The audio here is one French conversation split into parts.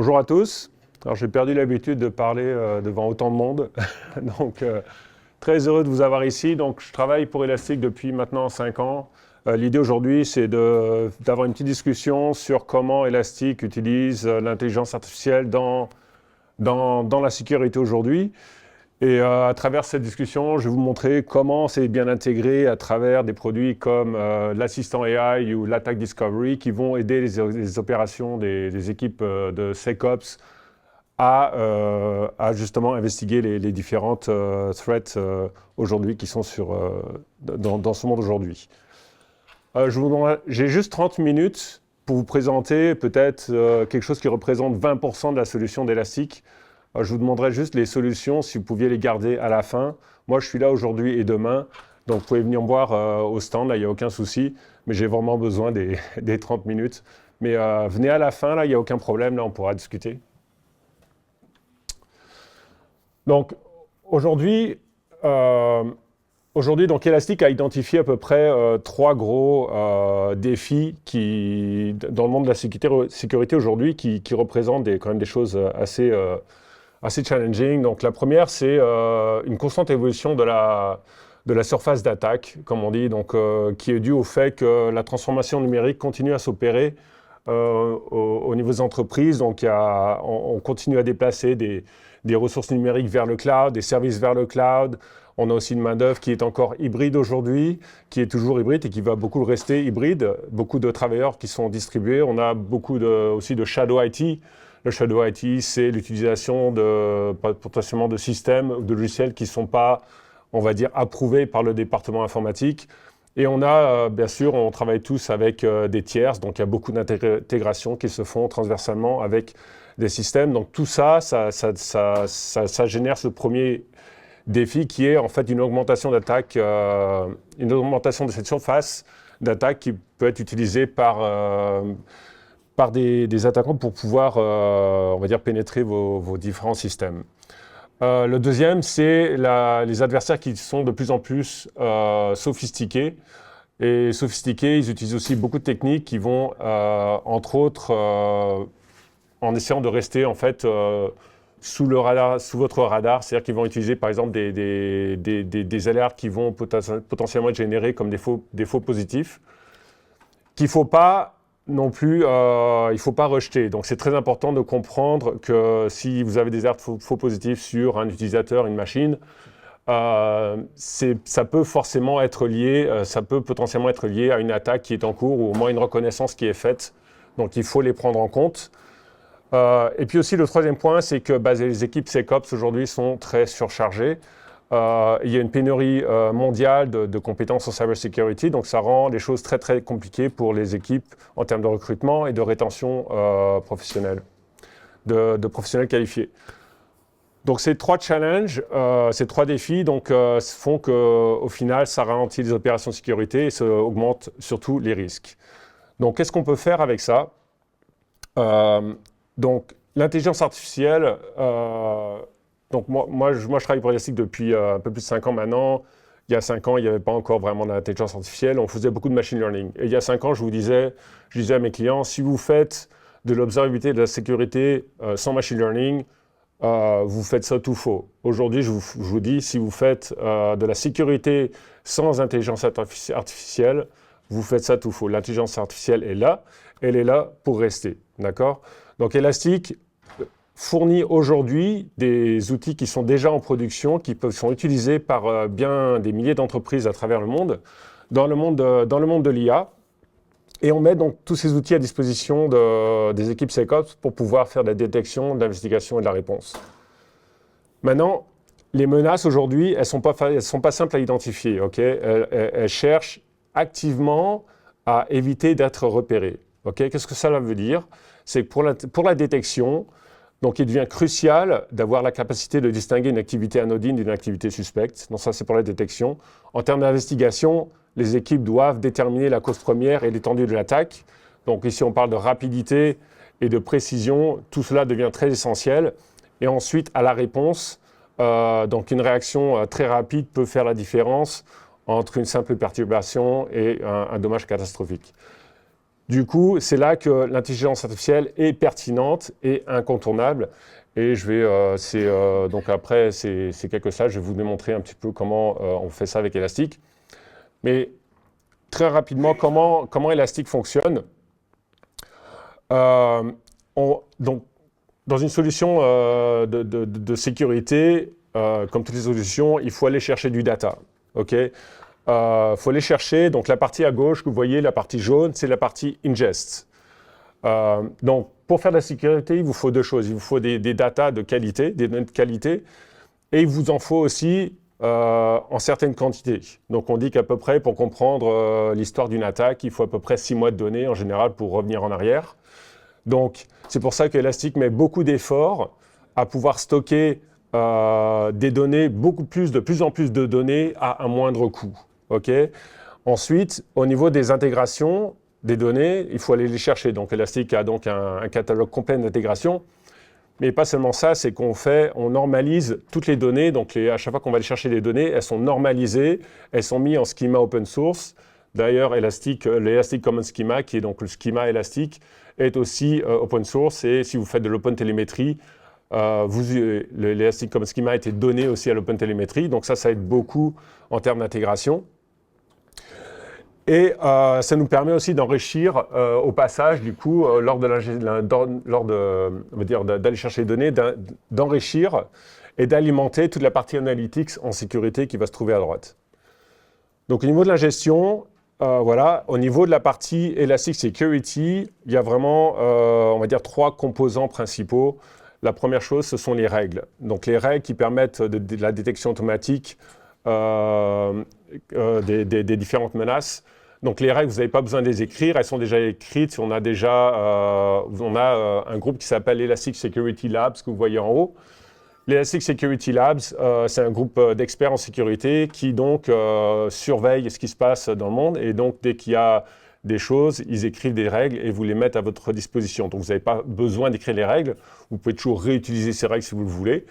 Bonjour à tous. Alors j'ai perdu l'habitude de parler devant autant de monde, donc très heureux de vous avoir ici. Donc je travaille pour Elastic depuis maintenant 5 ans. L'idée aujourd'hui c'est d'avoir une petite discussion sur comment Elastic utilise l'intelligence artificielle dans la sécurité aujourd'hui. Et à travers cette discussion, je vais vous montrer comment c'est bien intégré à travers des produits comme l'assistant AI ou l'Attack Discovery qui vont aider les opérations des équipes de SecOps à justement investiguer les différentes threats aujourd'hui qui sont dans ce monde aujourd'hui. J'ai juste 30 minutes pour vous présenter peut-être quelque chose qui représente 20% de la solution d'Elastic. Je vous demanderai juste les solutions, si vous pouviez les garder à la fin. Moi, je suis là aujourd'hui et demain, donc vous pouvez venir me voir au stand, là, il n'y a aucun souci, mais j'ai vraiment besoin des 30 minutes. Mais venez à la fin, là, il n'y a aucun problème, là, on pourra discuter. Donc, aujourd'hui, donc, Elastic a identifié à peu près 3 gros défis dans le monde de la sécurité aujourd'hui qui représentent quand même des choses assez challenging. Donc la première, c'est une constante évolution de la surface d'attaque, comme on dit, donc, qui est due au fait que la transformation numérique continue à s'opérer au niveau des entreprises. Donc on continue à déplacer des ressources numériques vers le cloud, des services vers le cloud. On a aussi une main-d'œuvre qui est encore hybride aujourd'hui, qui est toujours hybride et qui va beaucoup rester hybride. Beaucoup de travailleurs qui sont distribués. On a beaucoup aussi de shadow IT. Le shadow IT, c'est l'utilisation potentiellement de systèmes ou de logiciels qui ne sont pas, on va dire, approuvés par le département informatique. Et on a, bien sûr, on travaille tous avec des tiers, donc il y a beaucoup d'intégrations qui se font transversalement avec des systèmes. Donc tout ça génère ce premier défi qui est en fait une augmentation d'attaque, une augmentation de cette surface d'attaque qui peut être utilisée par des attaquants pour pouvoir, on va dire, pénétrer vos différents systèmes. Le deuxième, c'est les adversaires qui sont de plus en plus sophistiqués. Et sophistiqués, ils utilisent aussi beaucoup de techniques qui vont, entre autres, en essayant de rester en fait sous votre radar, c'est-à-dire qu'ils vont utiliser par exemple des alertes qui vont potentiellement être générées comme des faux positifs, qu'il ne faut pas non plus, il ne faut pas rejeter. Donc c'est très important de comprendre que si vous avez des alertes faux positifs sur un utilisateur, une machine, ça peut forcément être lié, ça peut potentiellement être lié à une attaque qui est en cours ou au moins une reconnaissance qui est faite. Donc il faut les prendre en compte. Et puis aussi le troisième point, c'est que les équipes SecOps aujourd'hui sont très surchargées. Il y a une pénurie mondiale de compétences en cybersecurity, donc ça rend les choses très très compliquées pour les équipes en termes de recrutement et de rétention professionnelle, de professionnels qualifiés. Donc ces 3 challenges, ces 3 défis font qu'au final ça ralentit les opérations de sécurité et ça augmente surtout les risques. Donc qu'est-ce qu'on peut faire avec ça? Donc l'intelligence artificielle, donc moi, je travaille pour Elastic depuis un peu plus de 5 ans maintenant. Il y a 5 ans, il n'y avait pas encore vraiment d'intelligence artificielle. On faisait beaucoup de machine learning. Et il y a 5 ans, je disais à mes clients, si vous faites de l'observabilité et de la sécurité sans machine learning, vous faites ça tout faux. Aujourd'hui, je vous dis, si vous faites de la sécurité sans intelligence artificielle, vous faites ça tout faux. L'intelligence artificielle est là, elle est là pour rester. D'accord? Donc Elastic fournit aujourd'hui des outils qui sont déjà en production, qui sont utilisés par bien des milliers d'entreprises à travers le monde, dans le monde de l'IA. Et on met donc tous ces outils à disposition des équipes SecOps pour pouvoir faire de la détection, de l'investigation et de la réponse. Maintenant, les menaces aujourd'hui, elles ne sont pas simples à identifier. Okay? Elles cherchent activement à éviter d'être repérées. Okay? Qu'est-ce que ça veut dire? C'est que pour la détection, donc il devient crucial d'avoir la capacité de distinguer une activité anodine d'une activité suspecte. Donc ça, c'est pour la détection. En termes d'investigation, les équipes doivent déterminer la cause première et l'étendue de l'attaque. Donc ici, on parle de rapidité et de précision. Tout cela devient très essentiel. Et ensuite, à la réponse, donc une réaction très rapide peut faire la différence entre une simple perturbation et un dommage catastrophique. Du coup, c'est là que l'intelligence artificielle est pertinente et incontournable. Et donc après ces quelques slides, je vais vous démontrer un petit peu comment on fait ça avec Elastic. Mais très rapidement, comment Elastic fonctionne. Donc, dans une solution de sécurité, comme toutes les solutions, il faut aller chercher du data. OK? Faut aller chercher, donc la partie à gauche que vous voyez, la partie jaune, c'est la partie ingest. Donc, pour faire de la sécurité, il vous faut deux choses. Il vous faut des data de qualité, des données de qualité, et il vous en faut aussi en certaines quantités. Donc, on dit qu'à peu près, pour comprendre l'histoire d'une attaque, il faut à peu près 6 mois de données en général pour revenir en arrière. Donc, c'est pour ça qu'Elastic met beaucoup d'efforts à pouvoir stocker des données, de plus en plus de données à un moindre coût. Okay. Ensuite, au niveau des intégrations des données, il faut aller les chercher. Donc, Elastic a donc un catalogue complet d'intégration. Mais pas seulement ça, c'est on normalise toutes les données. Donc, à chaque fois qu'on va aller chercher des données, elles sont normalisées, elles sont mises en schema open source. D'ailleurs, l'Elastic Common Schema, qui est donc le schema Elastic, est aussi open source. Et si vous faites de l'open télémétrie, l'Elastic Common Schema a été donné aussi à l'open télémétrie. Donc ça aide beaucoup en termes d'intégration. Et ça nous permet aussi d'enrichir au passage, du coup, lors d'aller chercher les données, d'enrichir et d'alimenter toute la partie analytics en sécurité qui va se trouver à droite. Donc au niveau de la gestion, voilà, au niveau de la partie Elastic Security, il y a vraiment, on va dire, 3 composants principaux. La première chose, ce sont les règles. Donc les règles qui permettent de la détection automatique des différentes menaces. Donc les règles, vous n'avez pas besoin de les écrire, elles sont déjà écrites. On a un groupe qui s'appelle Elastic Security Labs, que vous voyez en haut. L'Elastic Security Labs, c'est un groupe d'experts en sécurité qui donc surveille ce qui se passe dans le monde. Et donc dès qu'il y a des choses, ils écrivent des règles et vous les mettent à votre disposition. Donc vous n'avez pas besoin d'écrire les règles. Vous pouvez toujours réutiliser ces règles si vous le voulez.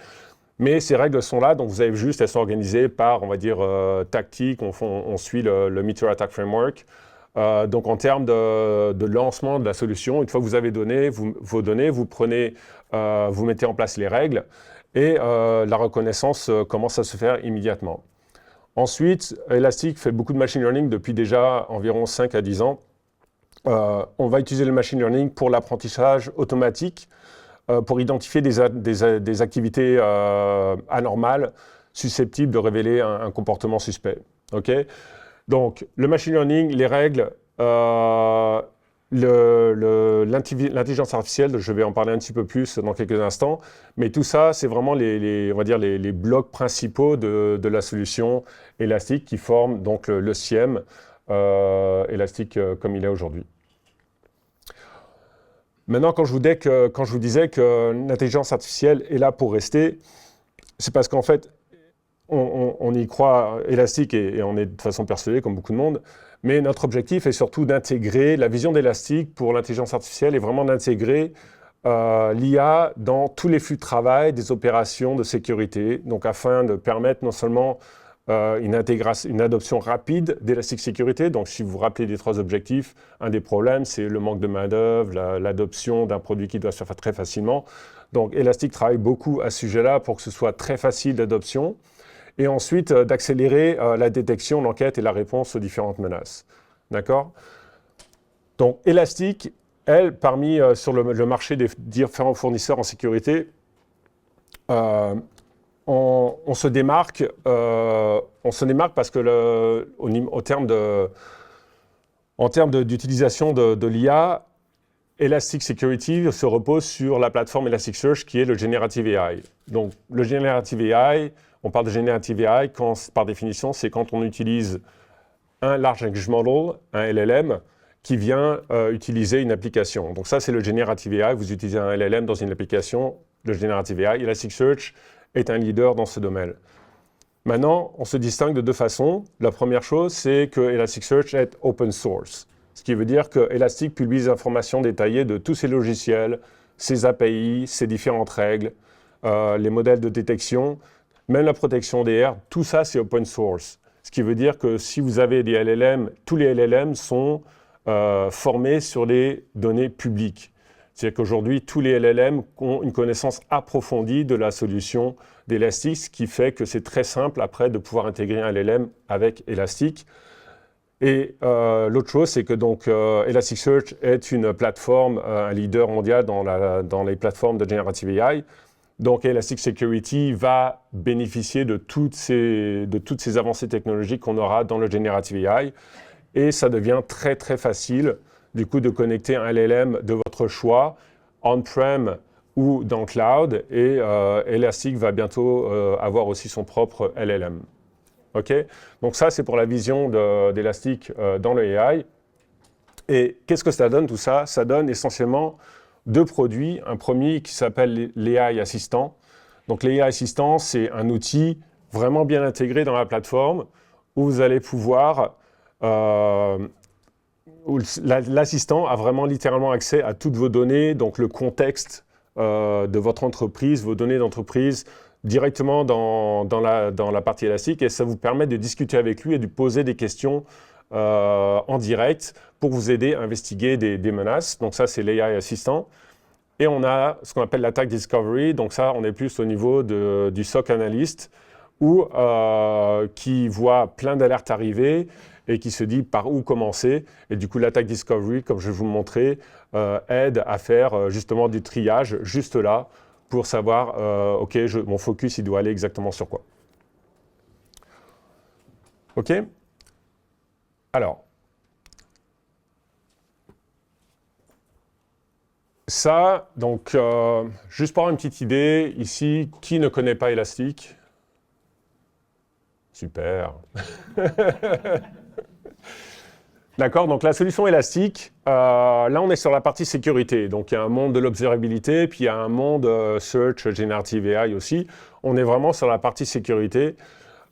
Mais ces règles sont là, donc vous avez juste, elles sont organisées par, on va dire, tactique. On suit le Meteor Attack Framework. Donc en termes de lancement de la solution, une fois que vous avez vos données, vous mettez en place les règles et la reconnaissance commence à se faire immédiatement. Ensuite, Elastic fait beaucoup de machine learning depuis déjà environ 5 à 10 ans. On va utiliser le machine learning pour l'apprentissage automatique, pour identifier des activités anormales susceptibles de révéler un comportement suspect. Okay. Donc, le machine learning, les règles, l'intelligence artificielle, je vais en parler un petit peu plus dans quelques instants, mais tout ça, c'est vraiment on va dire les blocs principaux de la solution Elastic qui forment donc le SIEM Elastic comme il est aujourd'hui. Maintenant, quand je vous disais que l'intelligence artificielle est là pour rester, c'est parce qu'en fait, on y croit Elastic et on est de façon persuadé, comme beaucoup de monde, mais notre objectif est surtout d'intégrer la vision d'Elastic pour l'intelligence artificielle et vraiment d'intégrer l'IA dans tous les flux de travail des opérations de sécurité, donc afin de permettre non seulement une adoption rapide d'Elastic Security. Donc, si vous vous rappelez des 3 objectifs, un des problèmes, c'est le manque de main-d'œuvre, l'adoption d'un produit qui doit se faire très facilement. Donc, Elastic travaille beaucoup à ce sujet-là pour que ce soit très facile d'adoption. Et ensuite, d'accélérer la détection, l'enquête et la réponse aux différentes menaces. D'accord? Donc, Elastic, elle, sur le marché des différents fournisseurs en sécurité, on se démarque parce que en termes d'utilisation de l'IA, Elastic Security se repose sur la plateforme Elasticsearch qui est le Generative AI. Donc le Generative AI, on parle de Generative AI par définition, c'est quand on utilise un Large Language Model, un LLM, qui vient utiliser une application. Donc ça, c'est le Generative AI. Vous utilisez un LLM dans une application, le Generative AI. Elasticsearch est un leader dans ce domaine. Maintenant, on se distingue de 2 façons. La première chose, c'est que Elasticsearch est open source, ce qui veut dire que Elastic publie des informations détaillées de tous ses logiciels, ses API, ses différentes règles, les modèles de détection, même la protection des airs, tout ça, c'est open source. Ce qui veut dire que si vous avez des LLM, tous les LLM sont formés sur les données publiques. C'est-à-dire qu'aujourd'hui, tous les LLM ont une connaissance approfondie de la solution d'Elastic, ce qui fait que c'est très simple après de pouvoir intégrer un LLM avec Elastic. Et l'autre chose, c'est que donc Elasticsearch est une plateforme, un leader mondial dans les plateformes de Generative AI. Donc Elastic Security va bénéficier de toutes ces avancées technologiques qu'on aura dans le Generative AI. Et ça devient très très facile du coup de connecter un LLM de votre choix, on-prem ou dans le cloud. Et Elastic va bientôt avoir aussi son propre LLM. Okay, donc ça, c'est pour la vision d'Elastic dans le AI. Et qu'est-ce que ça donne tout ça? Ça donne essentiellement deux produits. Un premier qui s'appelle l'AI Assistant. Donc l'AI Assistant, c'est un outil vraiment bien intégré dans la plateforme où vous allez pouvoir... l'assistant a vraiment littéralement accès à toutes vos données, donc le contexte de votre entreprise, vos données d'entreprise, directement dans la partie Elastic, et ça vous permet de discuter avec lui et de poser des questions en direct pour vous aider à investiguer des menaces. Donc ça, c'est l'AI Assistant. Et on a ce qu'on appelle l'Attack Discovery. Donc ça, on est plus au niveau du SOC Analyst, qui voit plein d'alertes arriver et qui se dit par où commencer. Et du coup, l'Attack Discovery, comme je vais vous le montrer, aide à faire justement du triage juste là, pour savoir, OK, mon focus, il doit aller exactement sur quoi. OK? Alors, ça, donc, juste pour avoir une petite idée, ici, qui ne connaît pas Elastic? Super. D'accord, donc la solution Elastic, là on est sur la partie sécurité. Donc il y a un monde de l'observabilité, puis il y a un monde Search, Generative AI aussi. On est vraiment sur la partie sécurité.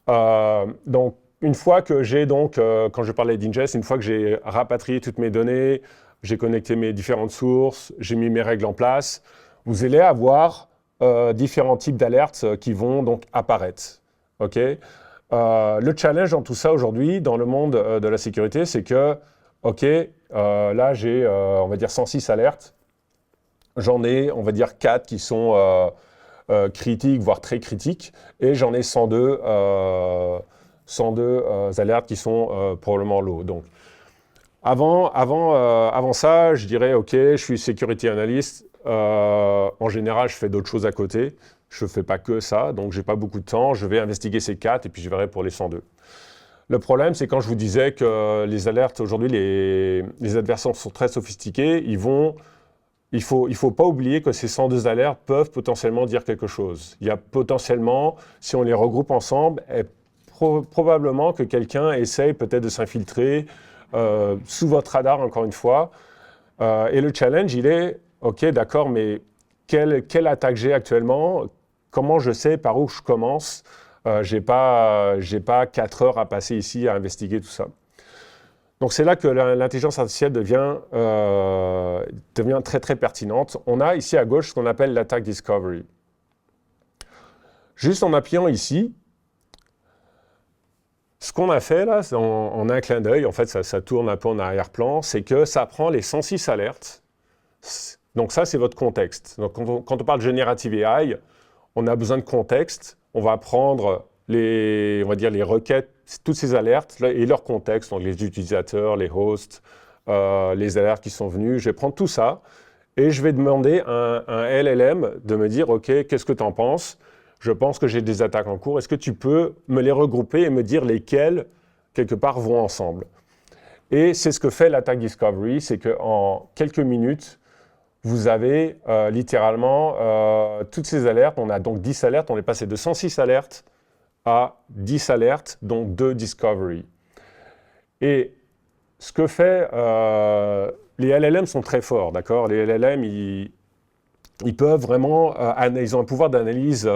Donc une fois que j'ai donc, quand je parlais d'ingest, une fois que j'ai rapatrié toutes mes données, j'ai connecté mes différentes sources, j'ai mis mes règles en place, vous allez avoir différents types d'alertes qui vont donc apparaître. OK ? Le challenge dans tout ça aujourd'hui, dans le monde de la sécurité, c'est que, OK, là j'ai, on va dire, 106 alertes. J'en ai, on va dire, 4 qui sont critiques, voire très critiques. Et j'en ai 102 alertes qui sont probablement low. Donc, avant ça, je dirais, OK, je suis security analyst. En général, je fais d'autres choses à côté. Je ne fais pas que ça, donc je n'ai pas beaucoup de temps. Je vais investiguer ces 4 et puis je verrai pour les 102. Le problème, c'est quand je vous disais que les alertes, aujourd'hui, les adversaires sont très sophistiqués, il ne faut pas oublier que ces 102 alertes peuvent potentiellement dire quelque chose. Il y a potentiellement, si on les regroupe ensemble, probablement que quelqu'un essaye peut-être de s'infiltrer sous votre radar, encore une fois. Et le challenge, il est, OK, d'accord, mais quelle attaque j'ai actuellement? Comment je sais par où je commence? Je n'ai pas 4 heures à passer ici à investiguer tout ça. Donc c'est là que l'intelligence artificielle devient très très pertinente. On a ici à gauche ce qu'on appelle l'Attack Discovery. Juste en appuyant ici, ce qu'on a fait là, en un clin d'œil, en fait ça tourne un peu en arrière-plan, c'est que ça prend les 106 alertes. Donc ça, c'est votre contexte. Donc quand on parle de Generative AI, on a besoin de contexte. On va prendre on va dire les requêtes, toutes ces alertes et leur contexte, donc les utilisateurs, les hosts, les alertes qui sont venues. Je vais prendre tout ça et je vais demander à un LLM de me dire, OK, qu'est-ce que tu en penses? Je pense que j'ai des attaques en cours. Est-ce que tu peux me les regrouper et me dire lesquelles, quelque part, vont ensemble? Et c'est ce que fait l'Attack Discovery, c'est qu'en quelques minutes, vous avez littéralement toutes ces alertes. On a donc 10 alertes. On est passé de 106 alertes à 10 alertes, donc 2 discovery. Et ce que fait... les LLM sont très forts, d'accord? Les LLM, ils peuvent vraiment... ils ont un pouvoir d'analyse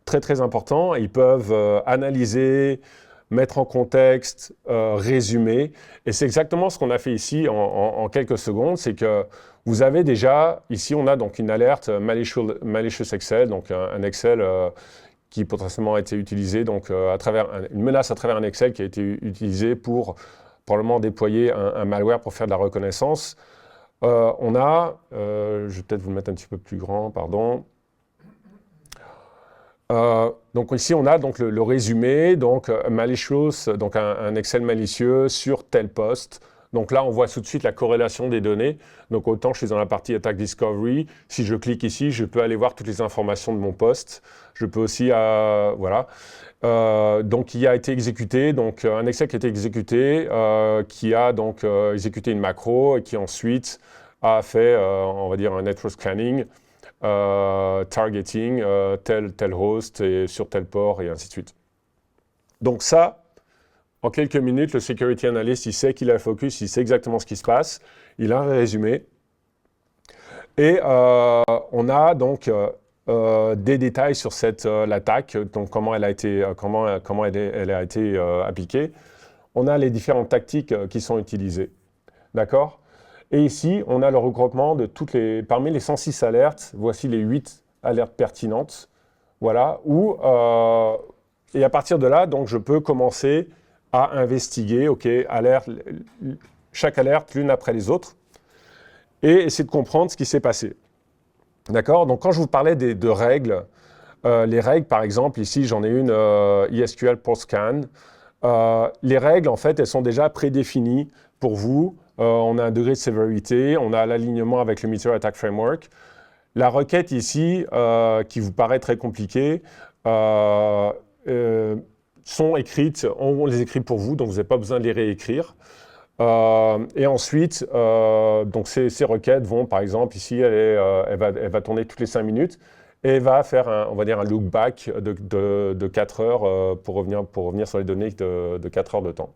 très, très important. Ils peuvent analyser, mettre en contexte, résumer. Et c'est exactement ce qu'on a fait ici en quelques secondes. C'est que vous avez déjà, ici on a donc une alerte malicious Excel, donc un Excel qui potentiellement a été utilisé, donc une menace à travers un Excel qui a été utilisé pour probablement déployer un malware pour faire de la reconnaissance. On a, je vais peut-être vous le mettre un petit peu plus grand, pardon. Donc ici, on a donc le résumé, donc malicious, donc un Excel malicieux sur tel poste. Donc là, on voit tout de suite la corrélation des données. Donc autant je suis dans la partie Attack Discovery, si je clique ici, je peux aller voir toutes les informations de mon poste. Je peux aussi, voilà. Donc il a été exécuté, donc un Excel qui a été exécuté, qui a donc exécuté une macro et qui ensuite a fait, on va dire, un network scanning, targeting, tel host et sur tel port et ainsi de suite. Donc ça, en quelques minutes, le security analyst, il sait qu'il a le focus, il sait exactement ce qui se passe, il a un résumé. Et on a donc des détails sur l'attaque, donc comment elle a été, elle a été appliquée. On a les différentes tactiques qui sont utilisées. D'accord ? Et ici, on a le regroupement de parmi les 106 alertes, voici les 8 alertes pertinentes. Voilà, et à partir de là, donc, je peux commencer à investiguer, chaque alerte l'une après les autres, et essayer de comprendre ce qui s'est passé. D'accord ? Donc, quand je vous parlais de règles, les règles, par exemple, ici, j'en ai une ESQL PostScan. Les règles, en fait, elles sont déjà prédéfinies pour vous. On a un degré de sévérité, on a l'alignement avec le Meteor Attack Framework. La requête ici, qui vous paraît très compliquée, sont écrites, on les écrit pour vous, donc vous n'avez pas besoin de les réécrire. Et ensuite, donc ces requêtes vont, par exemple, ici, elle va tourner toutes les 5 minutes et va faire, on va dire, un look back de 4 heures pour revenir sur les données de 4 heures de temps.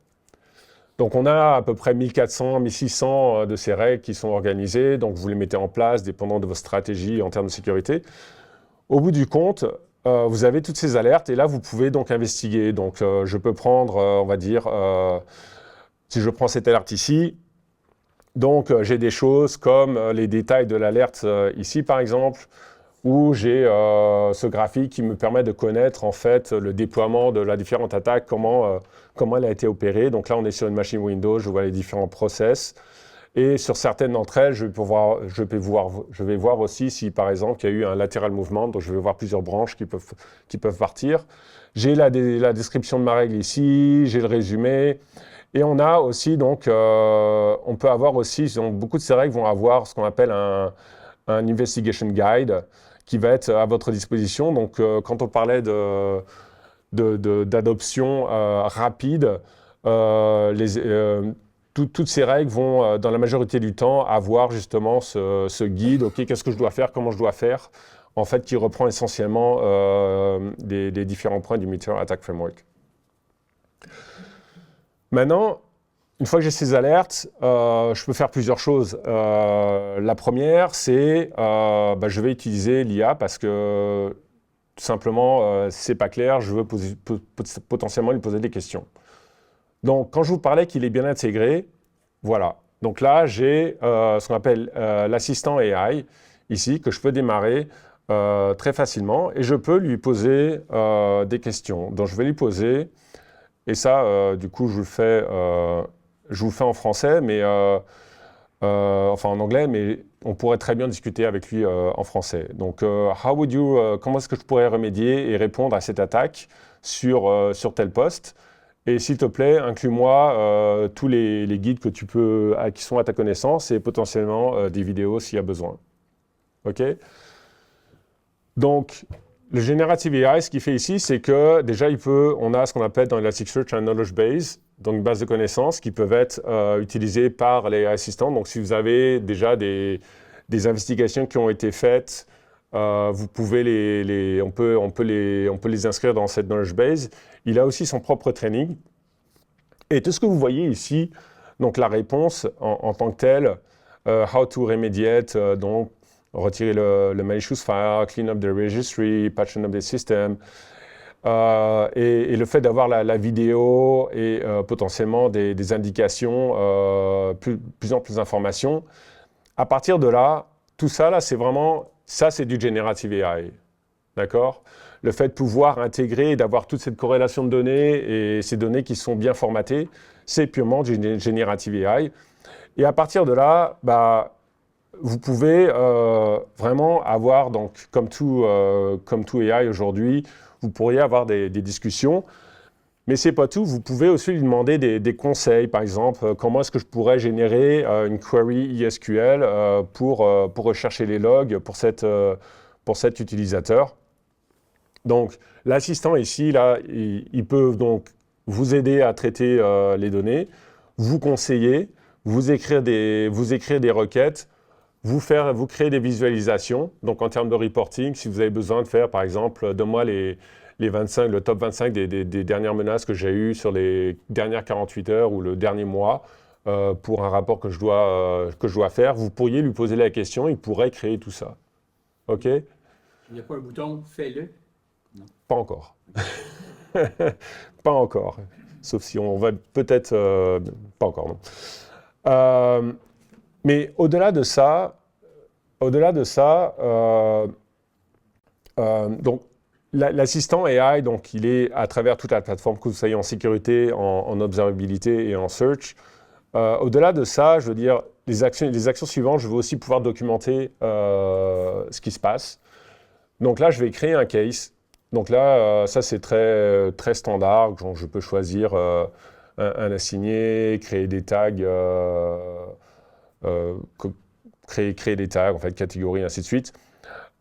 Donc on a à peu près 1400, 1600 de ces règles qui sont organisées, donc vous les mettez en place dépendant de votre stratégie en termes de sécurité. Au bout du compte, vous avez toutes ces alertes et là vous pouvez donc investiguer. Donc je peux prendre, on va dire, si je prends cette alerte ici, donc j'ai des choses comme les détails de l'alerte ici par exemple, où j'ai ce graphique qui me permet de connaître en fait le déploiement de la différente attaque, comment elle a été opérée. Donc là, on est sur une machine Windows, je vois les différents process. Et sur certaines d'entre elles, je vais voir aussi si, par exemple, il y a eu un lateral movement. Donc je vais voir plusieurs branches qui peuvent partir. J'ai la description de ma règle ici, j'ai le résumé. Et on a aussi, donc, on peut avoir aussi, donc, beaucoup de ces règles vont avoir ce qu'on appelle un investigation guide qui va être à votre disposition. Donc, quand on parlait d'adoption rapide, toutes ces règles vont, dans la majorité du temps, avoir justement ce guide. OK, qu'est-ce que je dois faire, comment je dois faire, en fait, qui reprend essentiellement des différents points du Meteor Attack Framework. Maintenant, une fois que j'ai ces alertes, je peux faire plusieurs choses. La première, c'est je vais utiliser l'IA parce que tout simplement, si ce n'est pas clair, je veux potentiellement lui poser des questions. Donc, quand je vous parlais qu'il est bien intégré, voilà. Donc là, j'ai ce qu'on appelle l'assistant AI, ici, que je peux démarrer très facilement. Et je peux lui poser des questions. Donc, je vais lui poser, et ça, du coup, je vous le fais en français, mais enfin en anglais, mais on pourrait très bien discuter avec lui en français. Donc, comment est-ce que je pourrais remédier et répondre à cette attaque sur tel poste? Et s'il te plaît, inclus-moi tous les guides qui sont à ta connaissance et potentiellement des vidéos s'il y a besoin. OK? Donc, le Generative AI, ce qu'il fait ici, c'est que déjà, on a ce qu'on appelle dans Elasticsearch un knowledge base, donc une base de connaissances qui peuvent être utilisées par les assistants. Donc, si vous avez déjà des investigations qui ont été faites, vous pouvez on peut les inscrire dans cette knowledge base. Il a aussi son propre training. Et tout ce que vous voyez ici, donc la réponse en tant que telle, how to remediate, donc retirer le malicious file, clean up the registry, patch up the system, et le fait d'avoir la vidéo et potentiellement des indications, plus en plus d'informations. À partir de là, tout ça, là, c'est du Generative AI. D'accord ? Le fait de pouvoir intégrer et d'avoir toute cette corrélation de données et ces données qui sont bien formatées, c'est purement du Generative AI. Et à partir de là, vous pouvez vraiment avoir, donc, comme tout AI aujourd'hui, vous pourriez avoir des discussions. Mais ce n'est pas tout, vous pouvez aussi lui demander des conseils. Par exemple, comment est-ce que je pourrais générer une query ISQL pour rechercher les logs pour cet utilisateur. Donc, l'assistant ici, là, il peut donc vous aider à traiter les données, vous conseiller, vous écrire des requêtes, vous créer des visualisations. Donc, en termes de reporting, si vous avez besoin de faire, par exemple, donne-moi le top 25 des dernières menaces que j'ai eues sur les dernières 48 heures ou le dernier mois pour un rapport que je dois faire, vous pourriez lui poser la question, il pourrait créer tout ça. OK? Il n'y a pas un bouton « Fais-le ». Pas encore. Pas encore. Sauf si on va peut-être... pas encore, non. Mais au-delà de ça, donc, l'assistant AI, donc, il est à travers toute la plateforme, que vous soyez en sécurité, en observabilité et en search. Au-delà de ça, je veux dire, les actions suivantes, je veux aussi pouvoir documenter ce qui se passe. Donc là, je vais créer un case. Donc là, ça, c'est très, très standard. Donc, je peux choisir un assigné, créer des tags, créer des tags, en fait, catégories, ainsi de suite.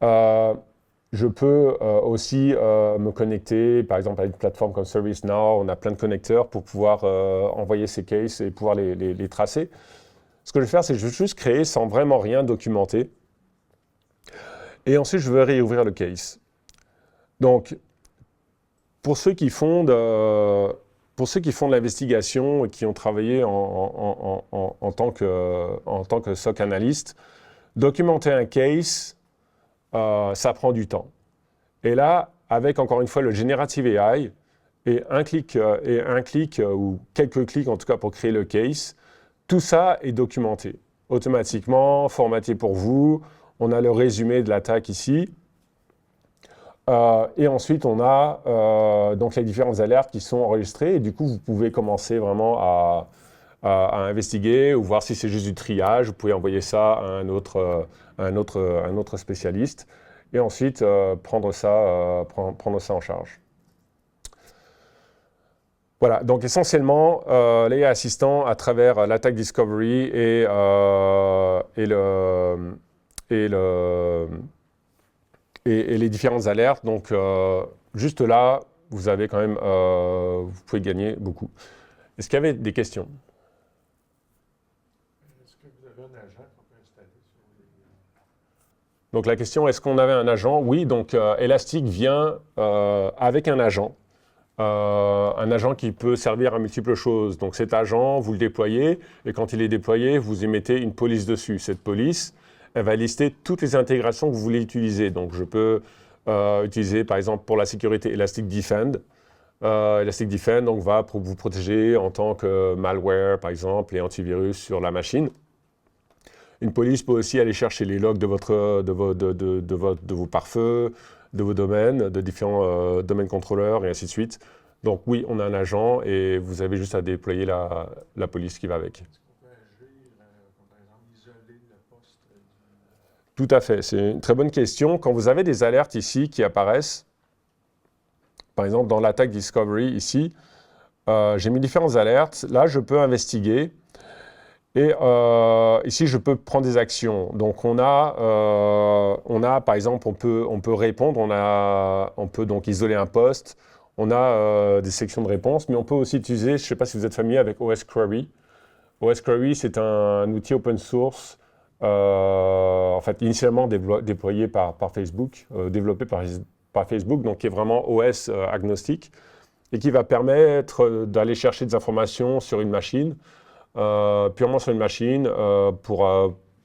Je peux aussi me connecter, par exemple, à une plateforme comme ServiceNow. On a plein de connecteurs pour pouvoir envoyer ces cases et pouvoir les tracer. Ce que je vais faire, c'est que je vais juste créer sans vraiment rien documenter. Et ensuite, je vais réouvrir le case. Donc, pour ceux qui font de l'investigation et qui ont travaillé en tant que SOC analyste, documenter un case, ça prend du temps. Et là, avec encore une fois le Generative AI, et un clic ou quelques clics en tout cas pour créer le case, tout ça est documenté automatiquement, formaté pour vous. On a le résumé de l'attaque ici. Et ensuite, on a donc les différentes alertes qui sont enregistrées. Et du coup, vous pouvez commencer vraiment à investiguer ou voir si c'est juste du triage. Vous pouvez envoyer ça à un autre spécialiste. Et ensuite, prendre ça en charge. Voilà, donc essentiellement, l'AI Assistant, à travers l'attaque Discovery et les différentes alertes. Donc, juste là, vous avez quand même, vous pouvez gagner beaucoup. Est-ce qu'il y avait des questions? Est-ce que vous avez un agent qu'on peut installer sur les... Donc, la question, est-ce qu'on avait un agent? Oui, donc Elastic vient avec un agent qui peut servir à multiples choses. Donc, cet agent, vous le déployez, et quand il est déployé, vous émettez une police dessus. Cette police, elle va lister toutes les intégrations que vous voulez utiliser. Donc, je peux utiliser, par exemple, pour la sécurité, Elastic Defend. Elastic Defend donc, va vous protéger en tant que malware, par exemple, et antivirus sur la machine. Une police peut aussi aller chercher les logs de vos pare-feux, de vos domaines, de différents domaines contrôleurs, et ainsi de suite. Donc, oui, on a un agent, et vous avez juste à déployer la police qui va avec. Tout à fait, c'est une très bonne question. Quand vous avez des alertes ici qui apparaissent, par exemple dans l'attaque Discovery ici, j'ai mis différentes alertes. Là, je peux investiguer et ici, je peux prendre des actions. Donc, on a par exemple, on peut répondre, on peut donc isoler un poste, on a des sections de réponse, mais on peut aussi utiliser, je ne sais pas si vous êtes familier avec OS Query. OS Query, c'est un outil open source en fait, initialement déployé par Facebook, développé par Facebook, donc qui est vraiment OS agnostique, et qui va permettre d'aller chercher des informations sur une machine, purement sur une machine, pour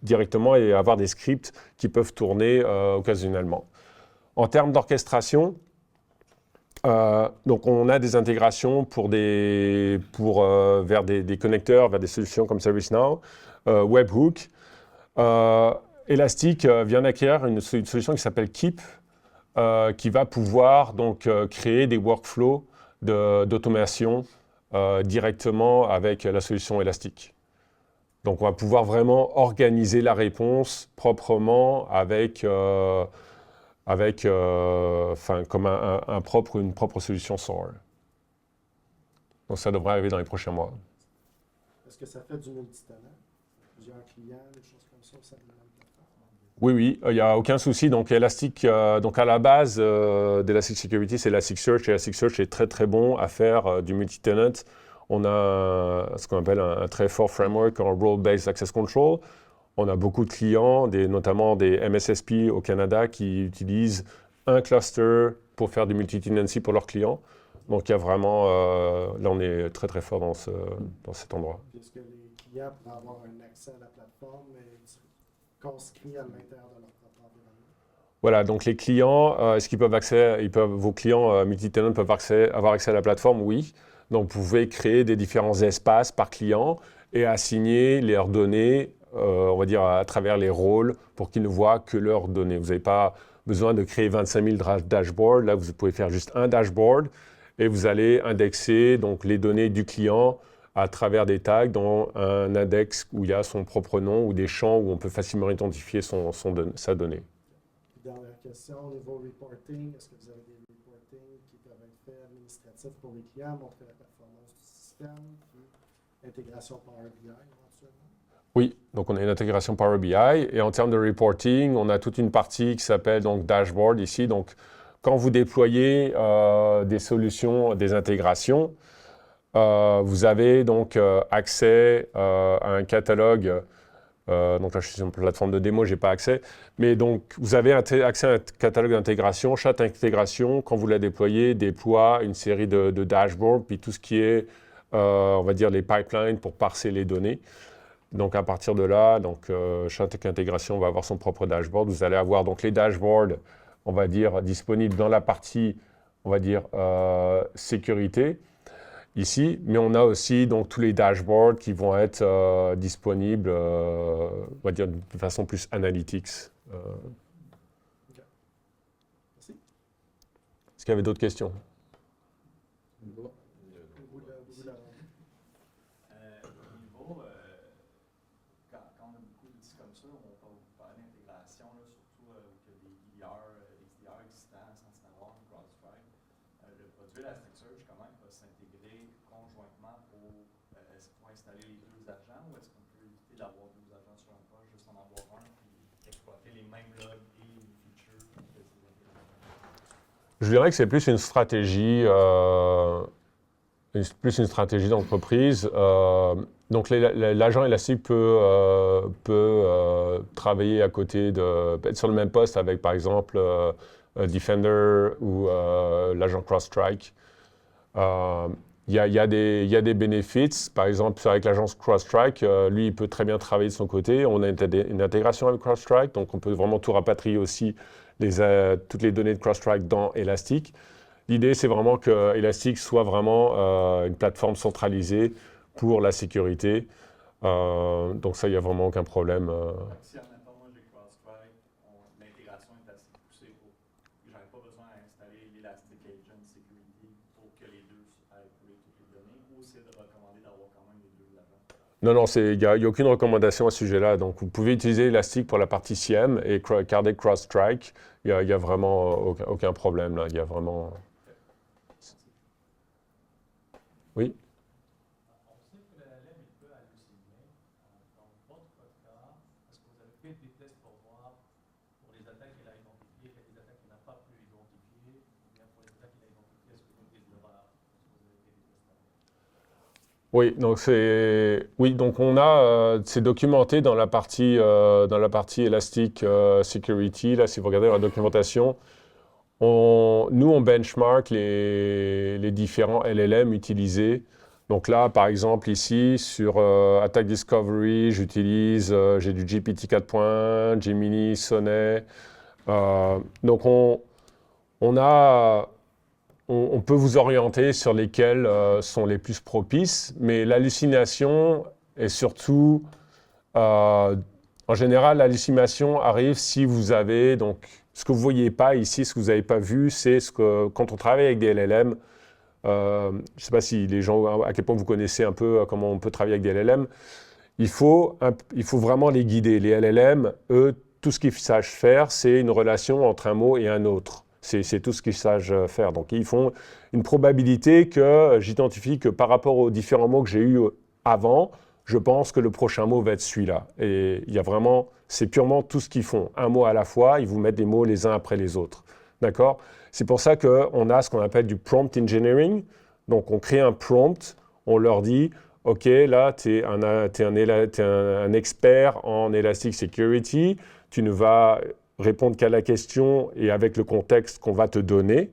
directement et avoir des scripts qui peuvent tourner occasionnellement. En termes d'orchestration, donc on a des intégrations vers des connecteurs, vers des solutions comme ServiceNow, Webhook. Elastic vient d'acquérir une solution qui s'appelle Keep, qui va pouvoir donc créer des workflows d'automation directement avec la solution élastique. Donc on va pouvoir vraiment organiser la réponse proprement avec, comme une propre solution SOAR. Donc ça devrait arriver dans les prochains mois. Est-ce que ça fait du multitenant? Plusieurs clients, des choses comme ça, ça demande de faire? Oui, il n'y a aucun souci. Donc Elastic, donc à la base d'Elastic Security, c'est Elasticsearch. Et Elasticsearch est très très bon à faire du multitenant. On a ce qu'on appelle un très fort framework en Role-Based Access Control. On a beaucoup de clients, notamment des MSSP au Canada, qui utilisent un cluster pour faire du multi-tenancy pour leurs clients. Donc, il y a vraiment, là, on est très, très fort dans cet endroit. Est-ce que les clients pourraient avoir un accès à la plateforme conscrit à l'intérieur de leur propre environnement? Voilà, donc les clients, est-ce qu'ils peuvent vos clients multi-tenant peuvent avoir accès à la plateforme? Oui. Donc, vous pouvez créer des différents espaces par client et assigner leurs données, on va dire, à travers les rôles pour qu'ils ne voient que leurs données. Vous n'avez pas besoin de créer 25 000 dashboards. Là, vous pouvez faire juste un dashboard et vous allez indexer donc, les données du client à travers des tags dans un index où il y a son propre nom ou des champs où on peut facilement identifier sa donnée. Dernière question, au niveau reporting, est-ce que vous avez des reporting qui peuvent être faits administratifs pour les clients, montrer la performance du système, puis intégration Power BI éventuellement? Oui, donc on a une intégration Power BI et en termes de reporting, on a toute une partie qui s'appelle donc dashboard ici. Donc quand vous déployez des solutions, des intégrations, vous avez donc accès à un catalogue. Donc là, je suis sur une plateforme de démo, je n'ai pas accès. Mais donc, vous avez accès à un catalogue d'intégration. Chaque intégration, quand vous la déployez, déploie une série de dashboards, puis tout ce qui est, on va dire, les pipelines pour parser les données. Donc, à partir de là, donc, chaque intégration va avoir son propre dashboard. Vous allez avoir donc les dashboards, on va dire, disponibles dans la partie, on va dire, sécurité. Ici, mais on a aussi donc tous les dashboards qui vont être disponibles, on va dire de façon plus analytics. Okay. Merci. Est-ce qu'il y avait d'autres questions? Quand on a beaucoup d'outils comme ça, on peut parler d'intégration, surtout que des XDR existants, Sentinel-One, CrowdStrike. Le produit Elasticsearch, comment il va s'intégrer conjointement pour installer les deux agents, ou est-ce qu'on peut éviter d'avoir deux agents sur un poste, juste en avoir un, puis exploiter les mêmes logs et les features de ces intégrations? Je dirais que c'est plus une stratégie, d'entreprise. Donc l'agent Elastic peut travailler à côté être sur le même poste avec par exemple Defender ou l'agent CrowdStrike. Il y a des bénéfices. Par exemple, avec l'agence CrowdStrike, lui, il peut très bien travailler de son côté. On a une intégration avec CrowdStrike, donc on peut vraiment tout rapatrier aussi, toutes les données de CrowdStrike dans Elastic. L'idée, c'est vraiment que Elastic soit vraiment une plateforme centralisée pour la sécurité. Donc ça, il n'y a vraiment aucun problème. Si en même temps, moi j'ai CrowdStrike, l'intégration est assez poussée pour que je n'avais pas besoin d'installer l'Elastic Agent Security pour que les deux aillent couler toutes les données, ou c'est de recommander d'avoir quand même les deux agents? Non, il n'y a aucune recommandation à ce sujet-là. Donc, vous pouvez utiliser Elastic pour la partie SIEM et garder CrowdStrike. Il y a vraiment aucun problème là. Il y a vraiment... Oui. On sait que la LLM peut halluciner. Dans votre cas, est-ce que vous avez fait des tests pour voir, pour les attaques qu'elle a identifiées, des attaques qu'elle n'a pas pu identifier, ou bien pour les attaques qu'elle a identifiées, est-ce que vous avez des erreurs? Est-ce que vous avez fait des tests avec? Oui, donc on a, c'est documenté dans la partie Elastic Security. Là, si vous regardez la documentation, nous, on benchmark les différents LLM utilisés. Donc là, par exemple, ici, sur Attack Discovery, j'ai du GPT 4.1, Gemini, Sonnet. Donc on peut vous orienter sur lesquels sont les plus propices, mais l'hallucination est surtout, en général, l'hallucination arrive si vous avez, donc, ce que vous ne voyez pas ici, ce que vous n'avez pas vu, c'est quand on travaille avec des LLM, je ne sais pas si les gens, à quel point vous connaissez un peu comment on peut travailler avec des LLM. Il faut vraiment les guider. Les LLM, eux, tout ce qu'ils savent faire, c'est une relation entre un mot et un autre. C'est tout ce qu'ils savent faire. Donc, ils font une probabilité que j'identifie que par rapport aux différents mots que j'ai eus avant, je pense que le prochain mot va être celui-là. Et il y a vraiment, c'est purement tout ce qu'ils font. Un mot à la fois, ils vous mettent des mots les uns après les autres. D'accord ? C'est pour ça qu'on a ce qu'on appelle du prompt engineering. Donc, on crée un prompt, on leur dit, OK, là, tu es un expert en Elastic Security, tu ne vas répondre qu'à la question et avec le contexte qu'on va te donner.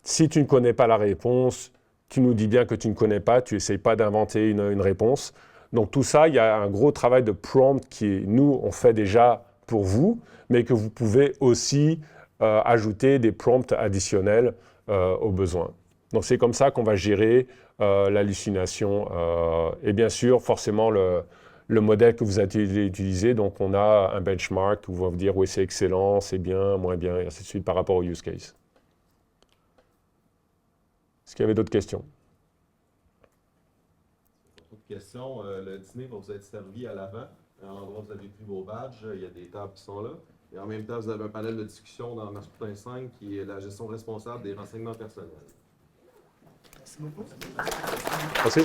Si tu ne connais pas la réponse, tu nous dis bien que tu ne connais pas, tu n'essayes pas d'inventer une réponse. Donc tout ça, il y a un gros travail de prompt qui, nous, on fait déjà pour vous, mais que vous pouvez aussi ajouter des prompts additionnels aux besoins. Donc c'est comme ça qu'on va gérer l'hallucination. Et bien sûr, forcément, le modèle que vous avez utilisé, donc on a un benchmark où on va vous dire oui, c'est excellent, c'est bien, moins bien, et ainsi de suite par rapport au use case. Est-ce qu'il y avait d'autres questions? Autre question, le dîner va vous être servi à l'avant, à l'endroit où vous avez pris vos badges, il y a des tables qui sont là. Et en même temps, vous avez un panel de discussion dans Mascoutin 5 qui est la gestion responsable des renseignements personnels. Merci beaucoup. Merci. Merci.